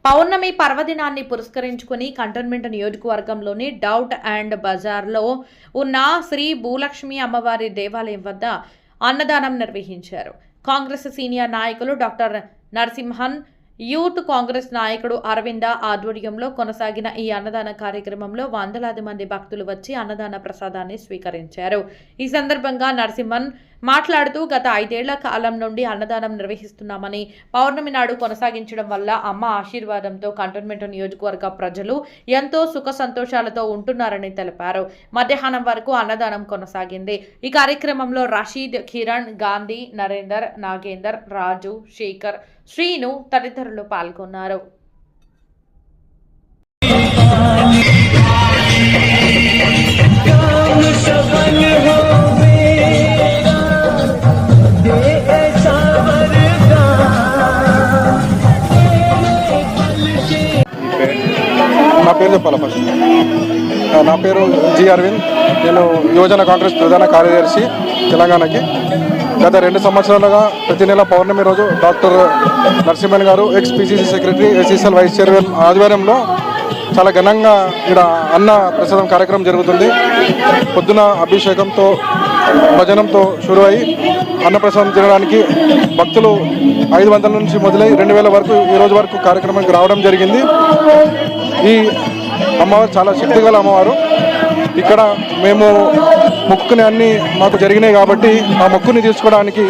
పౌర్ణమి పర్వదినాన్ని పురస్కరించుకుని కంటోన్మెంట్ నియోజకవర్గంలోని డౌట్ అండ్ బజార్లో ఉన్న శ్రీ భూలక్ష్మి అమ్మవారి దేవాలయం వద్ద అన్నదానం నిర్వహించారు. కాంగ్రెస్ సీనియర్ నాయకులు డాక్టర్ నరసింహన్, యూత్ కాంగ్రెస్ నాయకుడు అరవింద ఆధ్వర్యంలో కొనసాగిన ఈ అన్నదాన కార్యక్రమంలో వందలాది మంది భక్తులు వచ్చి అన్నదాన ప్రసాదాన్ని స్వీకరించారు. ఈ సందర్భంగా నరసింహన్ మాట్లాడుతూ గత 5 ఏళ్ల కాలం నుండి అన్నదానం నిర్వహిస్తున్నామని, పౌర్ణమి నాడు కొనసాగించడం వల్ల అమ్మ ఆశీర్వాదంతో కంటోన్మెంట్ నియోజకవర్గ ప్రజలు ఎంతో సుఖ సంతోషాలతో ఉంటున్నారని తెలిపారు. మధ్యాహ్నం వరకు అన్నదానం కొనసాగింది. ఈ కార్యక్రమంలో రషీద్, కిరణ్, గాంధీ, నరేందర్, నాగేందర్, రాజు, శేఖర్, శ్రీను తదితరులు పాల్గొన్నారు. నా పేరు చెప్పాలా ఫస్ట్? నా పేరు జి అరవింద్. నేను యువజన కాంగ్రెస్ ప్రధాన కార్యదర్శి తెలంగాణకి. గత 2 సంవత్సరాలుగా ప్రతి నెల పౌర్ణమి రోజు డాక్టర్ నరసింహన్ గారు, ex PCC secretary, SECL vice chairman ఆధ్వర్యంలో చాలా ఘనంగా ఇక్కడ అన్న ప్రసాదం కార్యక్రమం జరుగుతుంది. పొద్దున అభిషేకంతో, భజనంతో షురువై అన్నప్రసాదం తినడానికి భక్తులు 500 నుంచి మొదలై 2000 వరకు ఈ రోజు వరకు కార్యక్రమానికి రావడం జరిగింది. ఈ అమ్మవారు చాలా శక్తిగల అమ్మవారు. ఇక్కడ మేము మొక్కుని అన్నీ మాకు జరిగినాయి కాబట్టి ఆ మొక్కుని తీసుకోవడానికి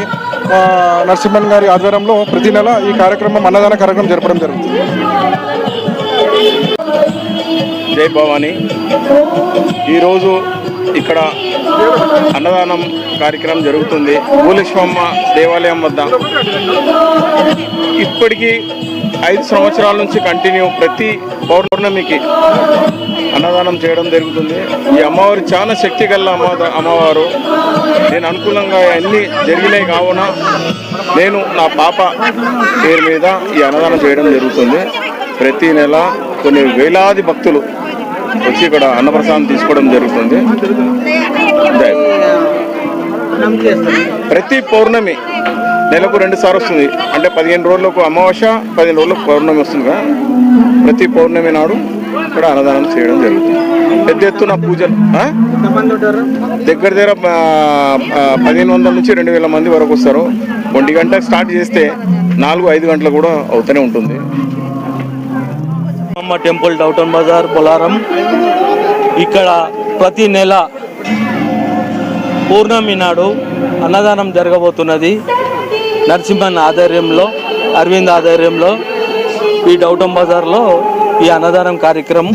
నరసింహన్ గారి ఆధ్వర్యంలో ప్రతి నెల ఈ కార్యక్రమం, అన్నదాన కార్యక్రమం జరపడం జరుగుతుంది. జై భవాని. ఈరోజు ఇక్కడ అన్నదానం కార్యక్రమం జరుగుతుంది భూలక్ష్మమ్మ దేవాలయం వద్ద. ఇప్పటికీ 5 సంవత్సరాల నుంచి కంటిన్యూ ప్రతి పౌర్ణమికి అన్నదానం చేయడం జరుగుతుంది. ఈ అమ్మవారు చాలా శక్తి గల అమ్మవారు. నేను అనుకూలంగా అన్నీ జరిగినాయి కావున నేను నా పాప పేరు మీద ఈ అన్నదానం చేయడం జరుగుతుంది. ప్రతి నెల కొన్ని వేలాది భక్తులు వచ్చి ఇక్కడ అన్నప్రసాదం తీసుకోవడం జరుగుతుంది. ప్రతి పౌర్ణమి నెలకు 2 సార్లు వస్తుంది. అంటే 15 రోజులకు అమావాస్య, 15 రోజులకు పౌర్ణమి వస్తుంది కదా. ప్రతి పౌర్ణమి నాడు ఇక్కడ అన్నదానం చేయడం జరుగుతుంది. పెద్ద ఎత్తున పూజలు దగ్గర 1500 నుంచి 2000 మంది వరకు వస్తారు. 1 గంటకు స్టార్ట్ చేస్తే 4-5 గంటలు కూడా అవుతూనే ఉంటుంది. అమ్మ టెంపుల్, డౌట్ అండ్ బజార్, బొలారం. ఇక్కడ ప్రతి నెల పౌర్ణమి నాడు అన్నదానం జరగబోతున్నది. నరసింహన్ ఆధ్వర్యంలో, అరవింద్ ఆధ్వర్యంలో ఈ డౌట్ అండ్ బజార్లో ఈ అన్నదానం కార్యక్రమం